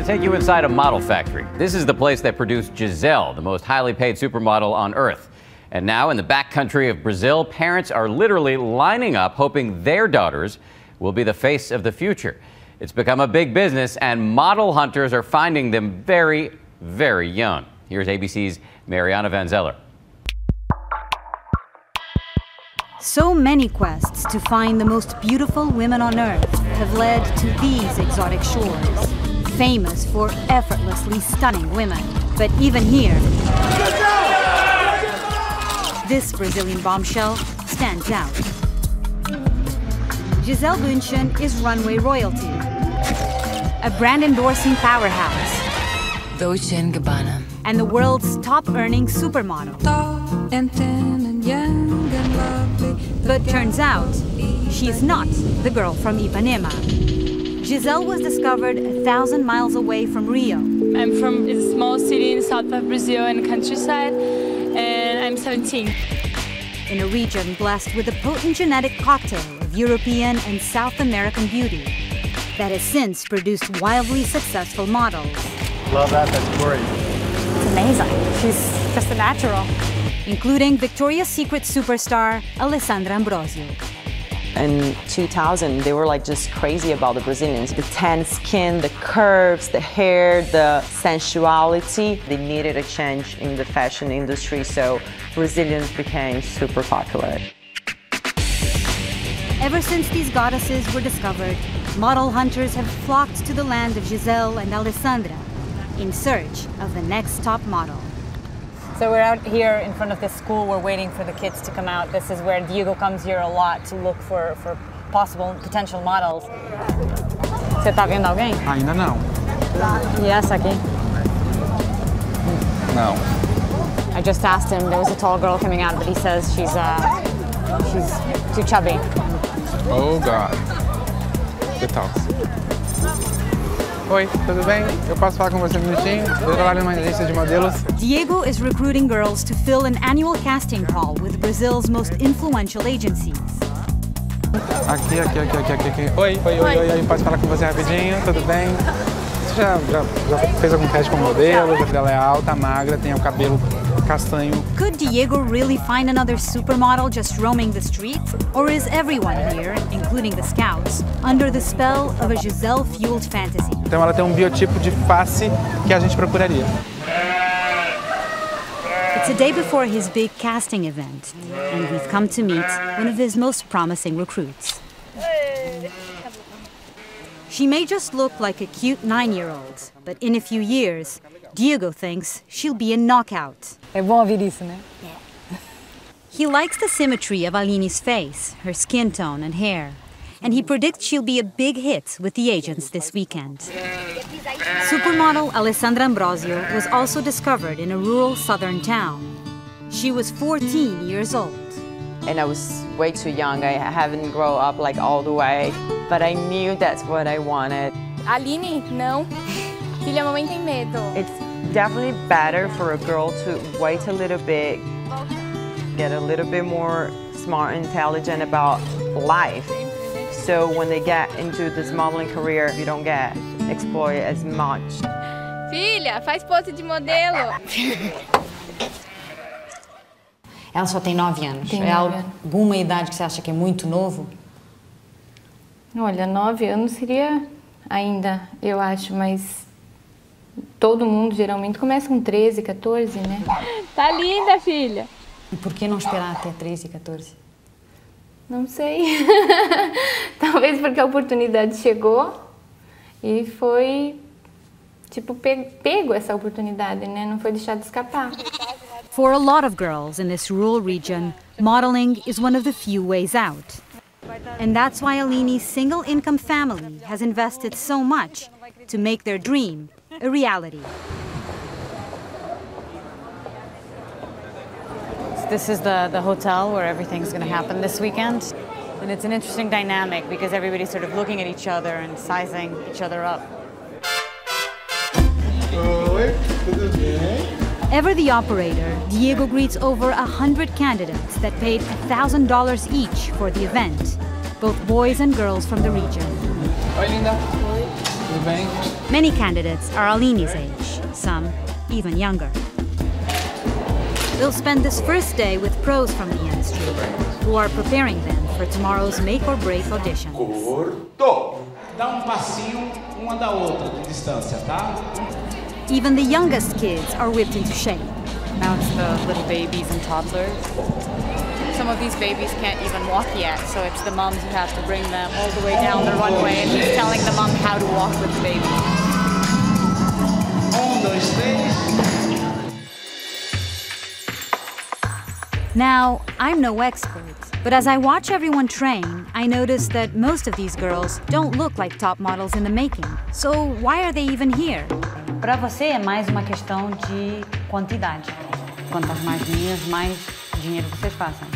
to take you inside a model factory. This is the place that produced Gisele, the most highly paid supermodel on Earth. And now, in the backcountry of Brazil, parents are literally lining up hoping their daughters will be the face of the future. It's become a big business, and model hunters are finding them very, very young. Here's ABC's Mariana Van Zeller. So many quests to find the most beautiful women on Earth have led to these exotic shores, famous for effortlessly stunning women. But even here, this Brazilian bombshell stands out. Gisele Bundchen is runway royalty, a brand-endorsing powerhouse, Dolce & Gabbana, and the world's top-earning supermodel. Tall and thin and young and lovely. But turns out, she's not the girl from Ipanema. Gisele was discovered 1,000 miles away from Rio. I'm from a small city in the south of Brazil in the countryside, and I'm 17. In a region blessed with a potent genetic cocktail of European and South American beauty that has since produced wildly successful models. Love that, that's great. It's amazing. She's just a natural. Including Victoria's Secret superstar Alessandra Ambrosio. In 2000, they were like just crazy about the Brazilians. The tan skin, the curves, the hair, the sensuality. They needed a change in the fashion industry, so Brazilians became super popular. Ever since these goddesses were discovered, model hunters have flocked to the land of Gisele and Alessandra in search of the next top model. So we're out here in front of this school. We're waiting for the kids to come out. This is where Diego comes here a lot to look for possible potential models. Você tá vendo alguém? Ainda não. E essa aqui? Não. I just asked him. There was a tall girl coming out, but he says she's too chubby. Oh, God. Que tal? Oi, tudo bem? Eu posso falar com você um minutinho? Eu trabalho numa agência de modelos. Diego is recruiting girls to fill an annual casting call with Brazil's most influential agencies. Aqui. Oi, posso falar com você rapidinho? Tudo bem? Você já fez algum teste com modelo? Ela é alta, magra, tem o cabelo castanho. Could Diego really find another supermodel just roaming the streets? Or is everyone here, including the scouts, under the spell of a Gisele-fueled fantasy? Então ela tem um biotipo de face que a gente procuraria. It's a day before his big casting event, and we've come to meet one of his most promising recruits. She may just look like a cute 9-year-old, but in a few years, Diego thinks she'll be a knockout. É bom ouvir isso, né? He likes the symmetry of Aline's face, her skin tone and hair, and he predicts she'll be a big hit with the agents this weekend. Supermodel Alessandra Ambrosio was also discovered in a rural southern town. She was 14 years old. And I was way too young. I haven't grown up like all the way, but I knew that's what I wanted. Aline, não. Filha, a mamãe tem medo. It's definitely better for a girl to wait a little bit, get a little bit more smart and intelligent about life. So when they get into this modeling career, you don't get exploited as much. Filha, faz pose de modelo. Ela só tem 9 anos. Tem é 9 anos. Alguma idade que você acha que é muito novo? Olha, 9 anos seria ainda, eu acho, mas todo mundo geralmente começa com 13, 14, né? Tá linda, filha. E por que não esperar até 13, 14? Não sei. Talvez porque a oportunidade chegou e foi, tipo, pego essa oportunidade, né? Não foi deixado escapar. For a lot of girls in this rural region, modeling is one of the few ways out. And that's why Aline's single-income family has invested so much to make their dream a reality. This is the hotel where everything's going to happen this weekend. And it's an interesting dynamic because everybody's sort of looking at each other and sizing each other up. Oi, tudo bem? Ever the operator, Diego greets over 100 candidates that paid $1,000 each for the event, both boys and girls from the region. Oi, linda. Oi. Tudo bem? Many candidates are Aline's age, some even younger. They'll spend this first day with pros from the industry who are preparing them for tomorrow's make-or-break auditions. Cortou! Dá passinho uma da outra de distância, tá? Even the youngest kids are whipped into shape. Now it's the little babies and toddlers. Some of these babies can't even walk yet, so it's the moms who have to bring them all the way down the runway, and he's telling the mom how to walk with the baby. 1, 2, 3. Now, I'm no expert, but as I watch everyone train, I notice that most of these girls don't look like top models in the making. So why are they even here? Para você é mais uma questão de quantidade. Quantas mais linhas, mais dinheiro vocês façam.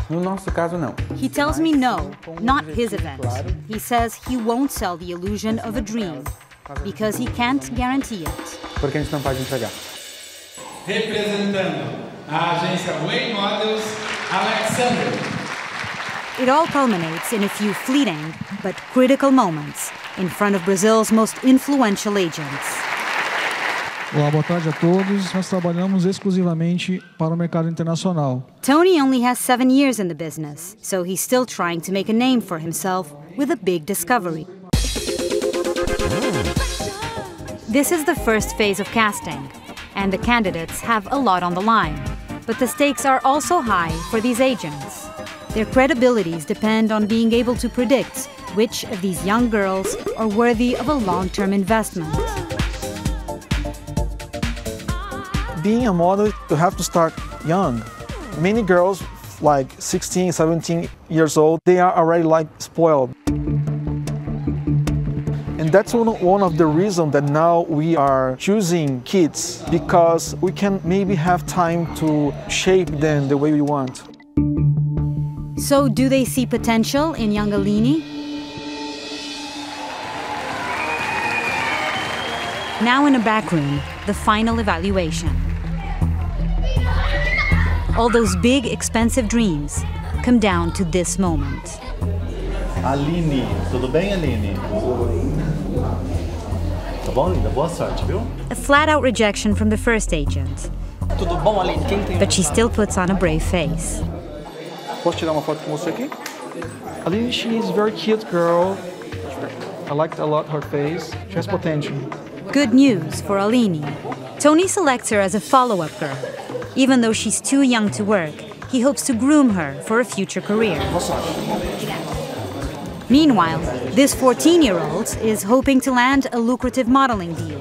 No nosso caso, não. He tells me no, not his event. He says he won't sell the illusion of a dream because he can't guarantee it. Porque a gente não pode entregar. Representando a agência Way Models, Alessandra. It all culminates in a few fleeting but critical moments in front of Brazil's most influential agents. Olá, boa tarde a todos. Nós trabalhamos exclusivamente para o mercado internacional. Tony only has 7 years in the business, so he's still trying to make a name for himself with a big discovery. This is the first phase of casting, and the candidates have a lot on the line. But the stakes are also high for these agents. Their credibilities depend on being able to predict which of these young girls are worthy of a long-term investment. Being a model, you have to start young. Many girls, like 16, 17 years old, they are already like spoiled. And that's one of the reasons that now we are choosing kids, because we can maybe have time to shape them the way we want. So do they see potential in young Aline? Now in a back room, the final evaluation. All those big, expensive dreams come down to this moment. Aline, tudo bem, Aline? Tá bom, linda? Boa sorte, viu? A flat-out rejection from the first agent. Tudo bom, Aline? Quem tem... But she still puts on a brave face. Posso tirar uma foto com você aqui? Aline, she is a very cute girl. I liked a lot her face. She has potential. Good news for Aline. Tony selects her as a follow-up girl. Even though she's too young to work, he hopes to groom her for a future career. Meanwhile, this 14-year-old is hoping to land a lucrative modeling deal.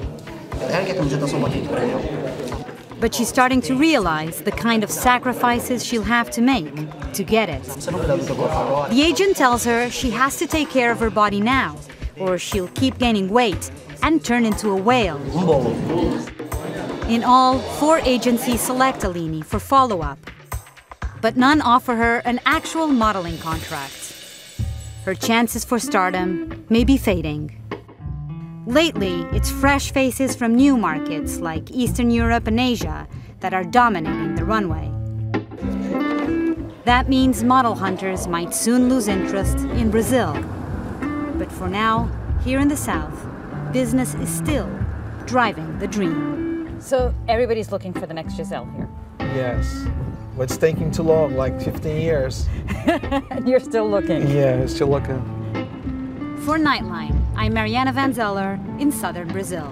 But she's starting to realize the kind of sacrifices she'll have to make to get it. The agent tells her she has to take care of her body now, or she'll keep gaining weight and turn into a whale. In all, 4 agencies select Aline for follow-up, but none offer her an actual modeling contract. Her chances for stardom may be fading. Lately, it's fresh faces from new markets like Eastern Europe and Asia that are dominating the runway. That means model hunters might soon lose interest in Brazil. But for now, here in the South, business is still driving the dream. So everybody's looking for the next Gisele here. Yes. But it's taking too long, like 15 years. And you're still looking. Yeah, still looking. For Nightline, I'm Mariana Van Zeller in southern Brazil.